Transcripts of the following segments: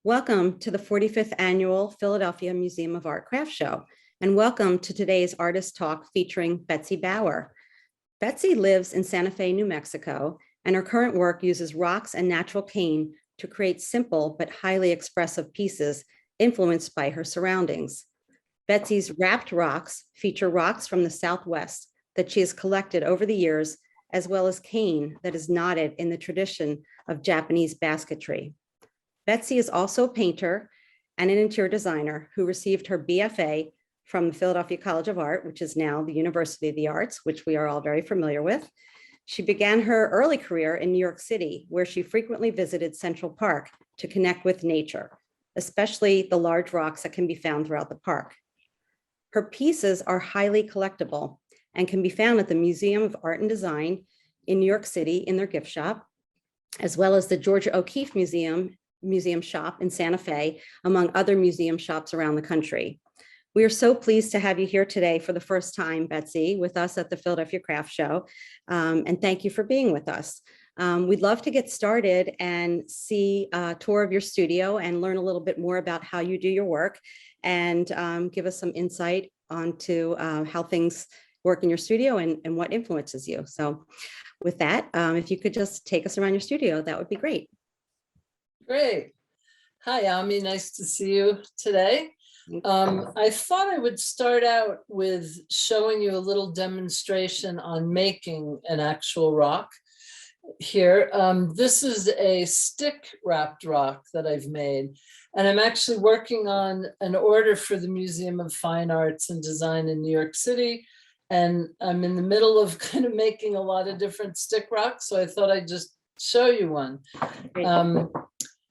Welcome to the 45th Annual Philadelphia Museum of Art Craft Show, and welcome to today's Artist Talk featuring Betsy Bauer. Betsy lives in Santa Fe, New Mexico, and her current work uses rocks and natural cane to create simple but highly expressive pieces influenced by her surroundings. Betsy's wrapped rocks feature rocks from the Southwest that she has collected over the years, as well as cane that is knotted in the tradition of Japanese basketry. Betsy is also a painter and an interior designer who received her BFA from the Philadelphia College of Art, which is now the University of the Arts, which we are all very familiar with. She began her early career in New York City, where she frequently visited Central Park to connect with nature, especially the large rocks that can be found throughout the park. Her pieces are highly collectible and can be found at the Museum of Art and Design in New York City in their gift shop, as well as the Georgia O'Keeffe Museum shop in Santa Fe, among other museum shops around the country. We are so pleased to have you here today for the first time, Betsy, with us at the Philadelphia Craft Show, and thank you for being with us. We'd love to get started and see a tour of your studio and learn a little bit more about how you do your work, and give us some insight onto how things work in your studio and what influences you. So with that, if you could just take us around your studio, that would be great. Great. Hi, Ami. Nice to see you today. I thought I would start out with showing you a little demonstration on making an actual rock here. This is a stick wrapped rock that I've made, and I'm actually working on an order for the Museum of Fine Arts and Design in New York City. And I'm in the middle of kind of making a lot of different stick rocks. So I thought I'd just show you one.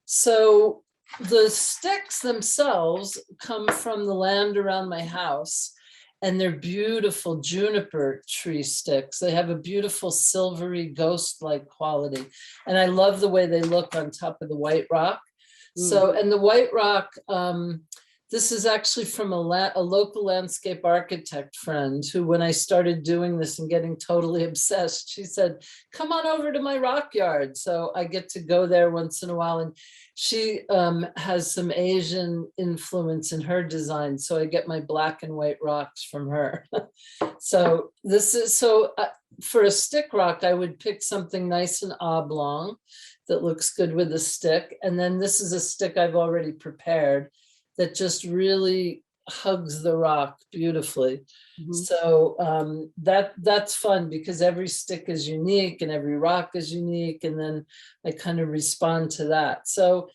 So the sticks themselves come from the land around my house, and they're beautiful juniper tree sticks. They have a beautiful silvery ghost-like quality. And I love the way they look on top of the white rock. So, and the white rock, this is actually from a local landscape architect friend who, when I started doing this and getting totally obsessed, she said, come on over to my rock yard. So I get to go there once in a while. And she has some Asian influence in her design. So I get my black and white rocks from her. So this is, for a stick rock, I would pick something nice and oblong that looks good with a stick. And then this is a stick I've already prepared that just really hugs the rock beautifully. So that's fun because every stick is unique and every rock is unique. And then I kind of respond to that. So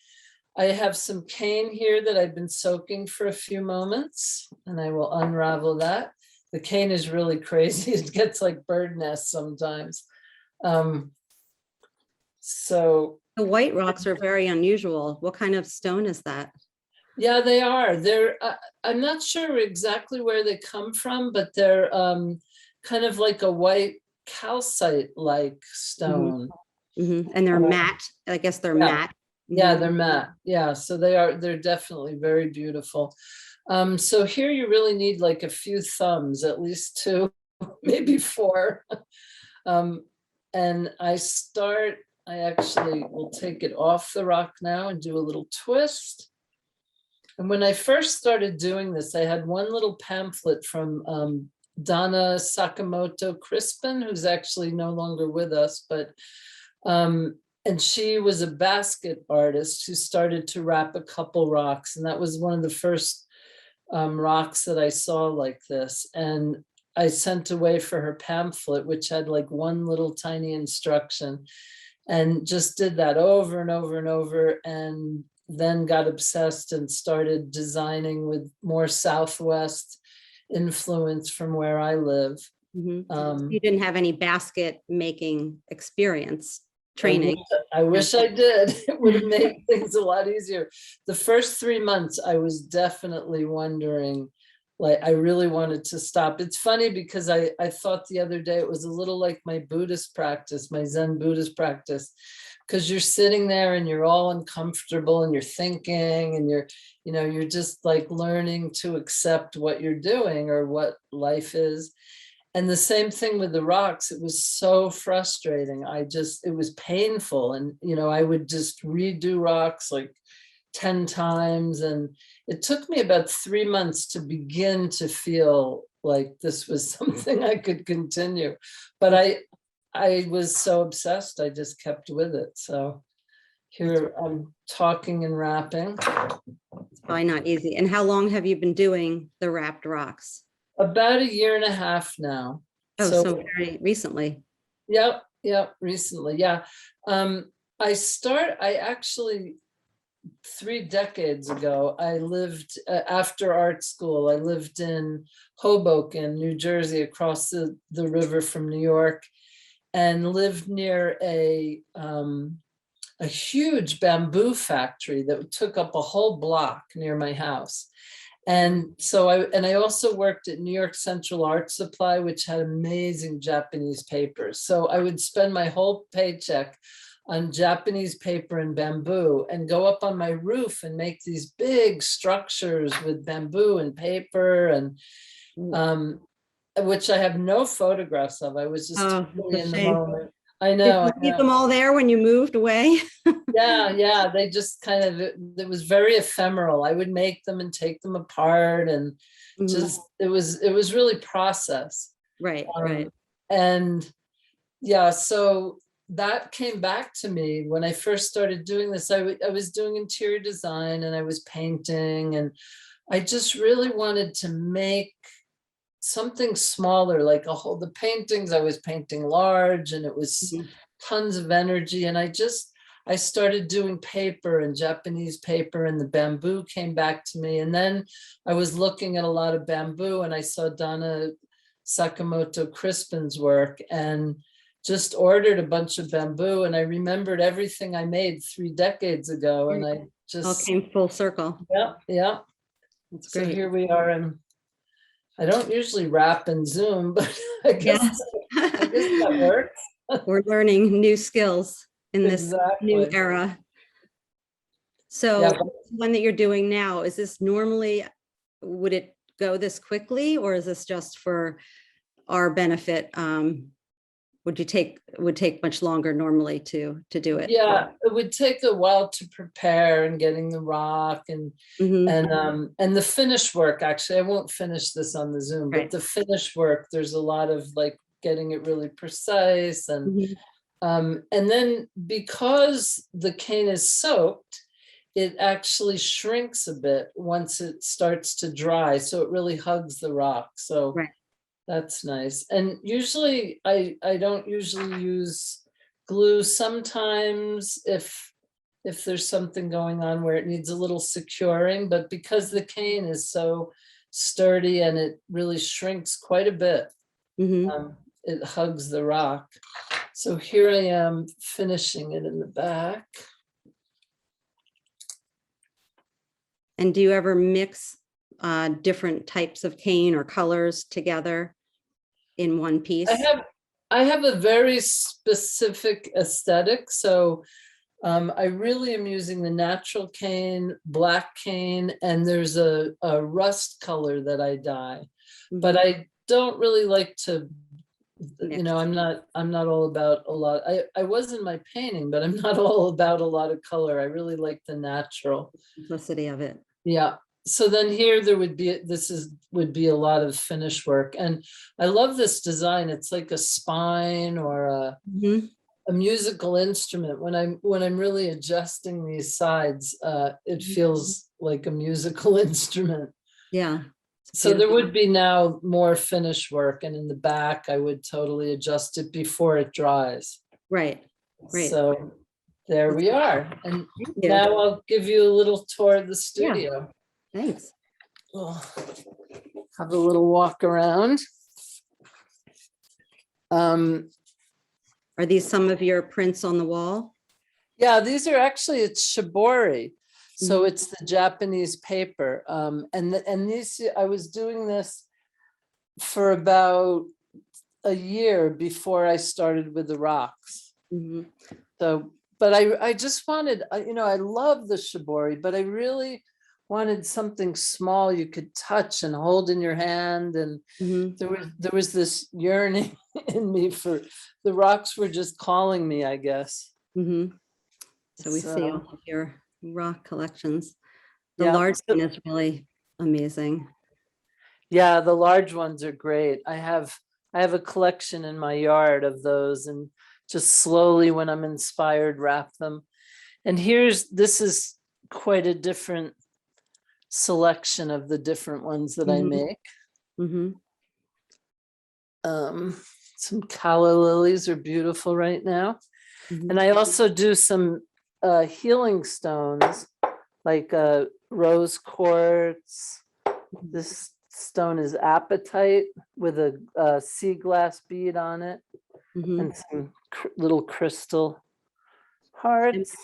I have some cane here that I've been soaking for a few moments, and I will unravel that. The cane is really crazy. It gets like bird nests sometimes. So the white rocks are very unusual. What kind of stone is that? Yeah, they are. I'm not sure exactly where they come from, but they're kind of like a white calcite-like stone. And they're matte. I guess they're matte. Yeah, they're matte. Yeah, so they're definitely very beautiful. So here you really need like a few thumbs, at least 2, maybe 4. And I actually will take it off the rock now and do a little twist. And when I first started doing this, I had one little pamphlet from Donna Sakamoto Crispin, who's actually no longer with us, but and she was a basket artist who started to wrap a couple rocks. And that was one of the first rocks that I saw like this. And I sent away for her pamphlet, which had like one little tiny instruction, and just did that over and over and over. And then got obsessed and started designing with more Southwest influence from where I live. You didn't have any basket making experience, training? I wish I did. It would have made things a lot easier. The first 3 months, I was definitely wondering, like, I really wanted to stop. It's funny because I thought the other day it was a little like my Buddhist practice, my Zen Buddhist practice, because you're sitting there and you're all uncomfortable and you're thinking and you're just like learning to accept what you're doing or what life is. And the same thing with the rocks. It was so frustrating. It was painful. And, I would just redo rocks like 10 times. And it took me about 3 months to begin to feel like this was something I could continue. But I was so obsessed, I just kept with it. So here I'm talking and rapping. It's probably not easy. And how long have you been doing the wrapped rocks? About 1.5 years now. Oh, So so very recently. yep, recently. Yeah. I actually 3 decades ago, I lived after art school, I lived in Hoboken, New Jersey, across the river from New York, and lived near a huge bamboo factory that took up a whole block near my house. And so I also worked at New York Central Art Supply, which had amazing Japanese papers. So I would spend my whole paycheck on Japanese paper and bamboo and go up on my roof and make these big structures with bamboo and paper, and which I have no photographs of. I was just totally in the moment. I know. Did you keep them all there when you moved away? Yeah. They just kind of, it was very ephemeral. I would make them and take them apart, and just, it was really process. Right. And yeah, so that came back to me when I first started doing this. I was doing interior design and I was painting, and I just really wanted to make something smaller, like the paintings I was painting large, and it was tons of energy. And I started doing paper and Japanese paper, and the bamboo came back to me. And then I was looking at a lot of bamboo, and I saw Donna Sakamoto Crispin's work and just ordered a bunch of bamboo. And I remembered everything I made 3 decades ago. And I just all came full circle. Yeah. That's great. So here we are. And I don't usually wrap in Zoom, but I guess that works. We're learning new skills in this new era. So one that you're doing now, is this normally, would it go this quickly, or is this just for our benefit? Would take much longer normally to do it? Yeah, it would take a while to prepare, and getting the rock and the finish work. Actually, I won't finish this on the Zoom, but the finish work, there's a lot of like getting it really precise, and then because the cane is soaked, it actually shrinks a bit once it starts to dry, so it really hugs the rock. So that's nice. And usually I don't usually use glue. Sometimes if there's something going on where it needs a little securing, but because the cane is so sturdy and it really shrinks quite a bit, it hugs the rock. So here I am finishing it in the back. And do you ever mix different types of cane or colors together in one piece? I have a very specific aesthetic. So I really am using the natural cane, black cane, and there's a rust color that I dye. But I don't really like to, I'm not all about a lot. I was in my painting, but I'm not all about a lot of color. I really like the natural simplicity of it. Yeah. So then here would be a lot of finish work. And I love this design. It's like a spine or a musical instrument. When I'm really adjusting these sides, it feels like a musical instrument. Yeah. So there would be now more finish work, and in the back I would totally adjust it before it dries. Right. So there we are. And now I'll give you a little tour of the studio. Thanks. We'll have a little walk around. Are these some of your prints on the wall? Yeah, these are actually, it's shibori. So it's the Japanese paper. And these, I was doing this for about a year before I started with the rocks. So, but I just wanted, I love the shibori, but I really wanted something small you could touch and hold in your hand. And there was this yearning in me for, the rocks were just calling me, I guess. So we see all of your rock collections. The Yeah. large one is really amazing. Yeah, the large ones are great. I have a collection in my yard of those, and just slowly when I'm inspired, wrap them. And this is quite a different selection of the different ones that I Mhm, make. mhm, Um, some calla lilies are beautiful right now. And mhm, I also do some healing stones like rose quartz. mhm. This stone is apatite with a sea glass bead on it and Mhm. some little crystal And hearts.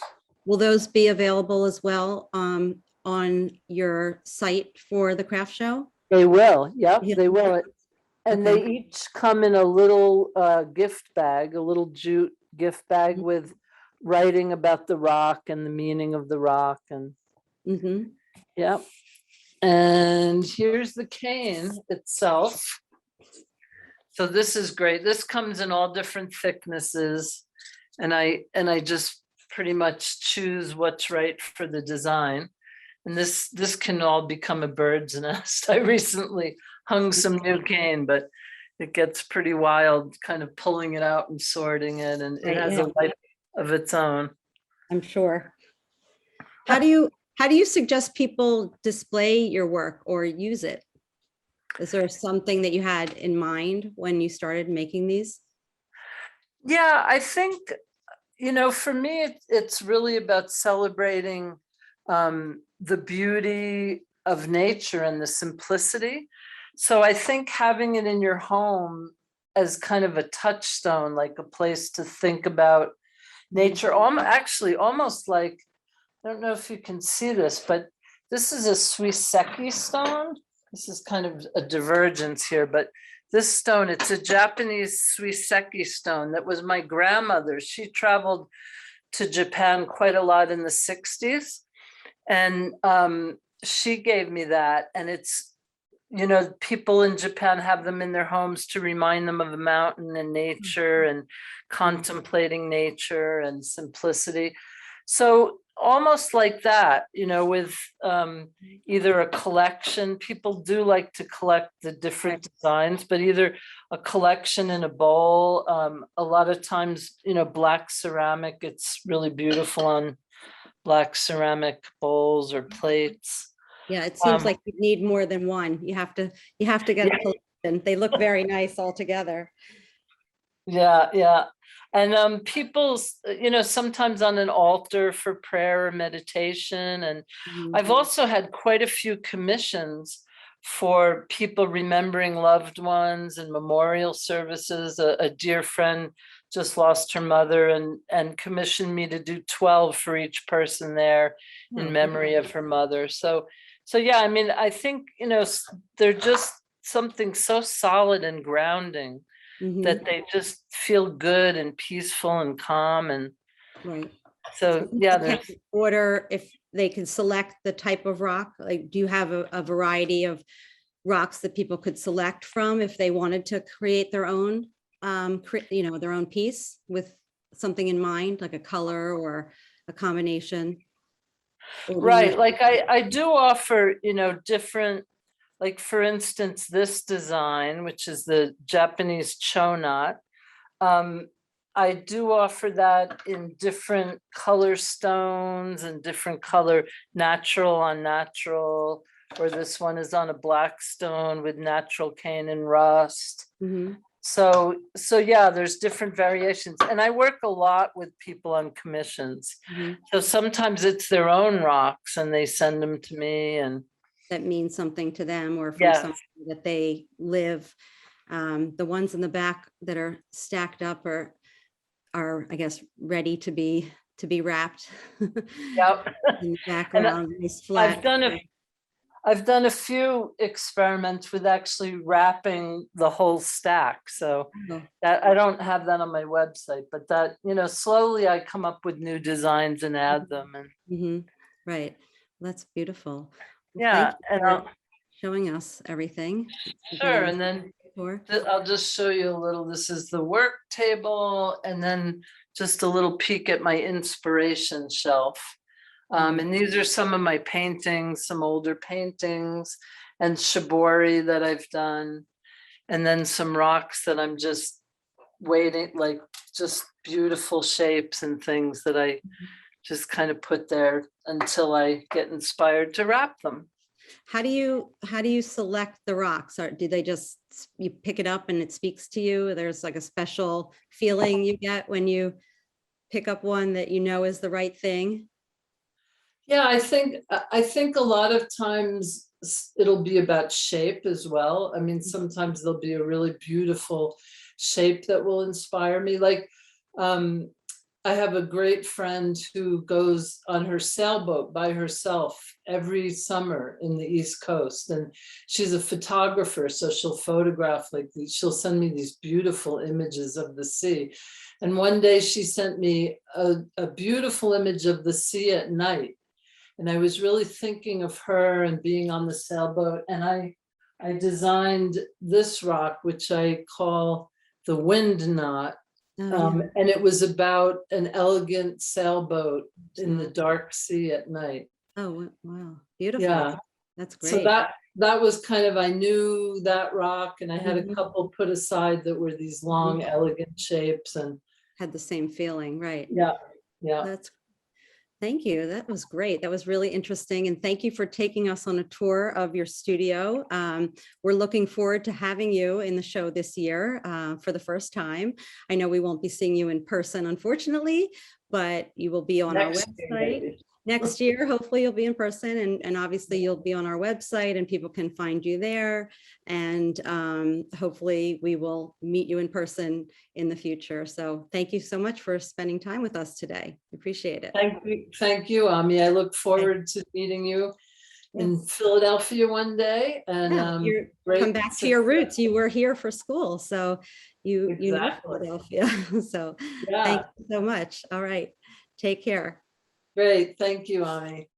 will those be available as well on your site for the craft show? They will, yep, Yeah. they will. And Okay. they each come in a little gift bag, a little jute gift bag with writing about the rock and the meaning of the rock. And Mm-hmm. yep. And here's the cane itself. So this is great. This comes in all different thicknesses. And I just pretty much choose what's right for the design. And this can all become a bird's nest. I recently hung some new cane, but it gets pretty wild, kind of pulling it out and sorting it, and it Right. has Yeah, a life of its own. I'm sure. How do you suggest people display your work or use it? Is there something that you had in mind when you started making these? Yeah, I think, for me, it's really about celebrating the beauty of nature and the simplicity. So I think having it in your home as kind of a touchstone, like a place to think about Mhm. nature, actually almost like, I don't know if you can see this, but this is a Suiseki stone. This is kind of a divergence here, but this stone, it's a Japanese Suiseki stone that was my grandmother's. She traveled to Japan quite a lot in the 60s. And she gave me that. And people in Japan have them in their homes to remind them of the mountain and nature and contemplating nature and simplicity. So almost like that, with either a collection, people do like to collect the Right. different designs, but either a collection in a bowl. A lot of times, black ceramic, it's really beautiful on black ceramic bowls or plates. Yeah, it seems Um, like you need more than one. You have to get a yeah, collection. They look very nice all together. yeah, yeah. And sometimes on an altar for prayer or meditation. And Mhm. I've also had quite a few commissions for people remembering loved ones and memorial services. A dear friend just lost her mother and commissioned me to do 12 for each person there in Oh, memory of her mother. So yeah, I mean, I think, they're just something so solid and grounding mhm, that they just feel good and peaceful and calm. And right. So so, yeah, people can there's, order if they can select the type of rock. Like, do you have a variety of rocks that people could select from if they wanted to create their own, their own piece with something in mind, like a color or a combination? Or do you? right. Like I do offer, different, like for instance, this design, which is the Japanese cho knot. Um, I do offer that in different color stones and different color, natural on natural, or this one is on a black stone with natural cane and rust. Mhm, So yeah, there's different variations. And I work a lot with people on commissions. mhm. So sometimes it's their own rocks and they send them to me. And That means something to them or from yeah, somewhere that they live. The ones in the back that are stacked up are, I guess, ready to be wrapped. yeah. In the And background, nice I've flat. done a I've done a few experiments with actually wrapping the whole stack. So Oh, that I don't have that on my website, but that, slowly I come up with new designs and add them. And mhm, right. That's beautiful. Well, thank yeah, you and for showing us everything. It's been a sure. nice And then tour. I'll just show you a little. This is the work table, and then just a little peek at my inspiration shelf. And these are some of my paintings, some older paintings and shibori that I've done. And then some rocks that I'm just waiting, like just beautiful shapes and things that I just kind of put there until I get inspired to wrap them. How do you select the rocks? Or do they just, you pick it up and it speaks to you? There's like a special feeling you get when you pick up one that you know is the right thing? Yeah, I think a lot of times it'll be about shape as well. I mean, sometimes there'll be a really beautiful shape that will inspire me. Like, I have a great friend who goes on her sailboat by herself every summer in the East Coast, and she's a photographer, so she'll photograph like these, she'll send me these beautiful images of the sea. And one day she sent me a beautiful image of the sea at night. And I was really thinking of her and being on the sailboat. And I designed this rock, which I call the wind knot. Oh, yeah. And it was about an elegant sailboat in the dark sea at night. Oh, wow. Beautiful. Yeah. That's So great. that was kind of, I knew that rock, and I had a Mhm. couple put aside that were these long, elegant shapes. And Had the same feeling, right? yeah, yeah. That's Thank you. That was great. That was really interesting. And thank you for taking us on a tour of your studio. We're looking forward to having you in the show this year for the first time. I know we won't be seeing you in person, unfortunately, but you will be on our Next year, website. maybe. Next year, hopefully you'll be in person, and obviously you'll be on our website and people can find you there. And hopefully we will meet you in person in the future. So thank you so much for spending time with us today. Appreciate it. Thank you, Ami. I look forward to meeting you in Yes. Philadelphia one day. And Yeah, you're come great back to your success. roots. You were here for school, so you know Exactly. Philadelphia. So Yeah, thank you so much. All right. Take care. great. Thank you, Ami.